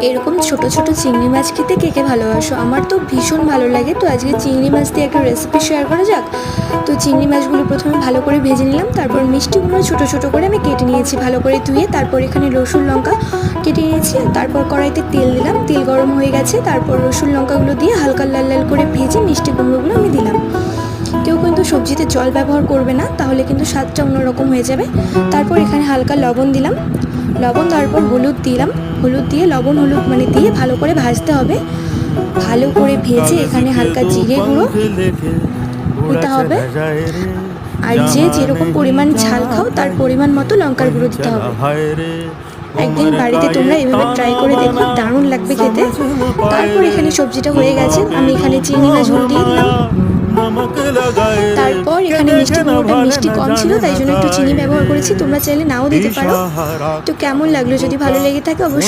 এরকম ছোট ছোট চিংড়ি মাছ খেতে কে কে ভালোবাসো? আমার তো ভীষণ ভালো লাগে। তো আজকে চিংড়ি মাছ দিয়ে একটা রেসিপি শেয়ার করা যাক। তো চিংড়ি মাছগুলো প্রথমে ভালো করে ভেজে নিলাম, তারপর মিষ্টি কুমড়ো ছোটো ছোটো করে আমি কেটে নিয়েছি ভালো করে ধুয়ে। তারপর এখানে রসুন লঙ্কা কেটে নিয়েছি, তারপর কড়াইতে তেল দিলাম, তেল গরম হয়ে গেছে, তারপর রসুন লঙ্কাগুলো দিয়ে হালকা লাল লাল করে ভেজে মিষ্টি কুমড়োগুলো আমি দিলাম। কেউ কিন্তু সবজিতে জল ব্যবহার করবে না, তাহলে কিন্তু স্বাদটা অন্যরকম হয়ে যাবে। তারপর এখানে হালকা লবণ দিলাম, লবণ তারপর হলুদ দিলাম, হলুদ দিয়ে লবণ হলুদ দিয়ে ভালো করে ভাজতে হবে। ভালো করে ভেজে এখানে হালকা জিরে গুঁড়ো দিতে হবে, আর যে যেরকম পরিমাণ ঝাল খাও তার পরিমাণ মতো লঙ্কার গুঁড়ো দিতে হবে। একদিন বাড়িতে তোমরা এভাবে ট্রাই করে দেখো, দারুণ লাগবে খেতে। তারপর এখানে সবজিটা হয়ে গেছে, আমি এখানে চিংড়ি মাছগুলো দিয়ে দিলাম। তারপর এখানে মিষ্টি কুমড়োটা মিষ্টি কম ছিল, তাই জন্য একটু চিনি ব্যবহার করেছি, তোমরা চাইলে নাও দিতে পারো। তো কেমন লাগলো? যদি ভালো লেগে থাকে অবশ্যই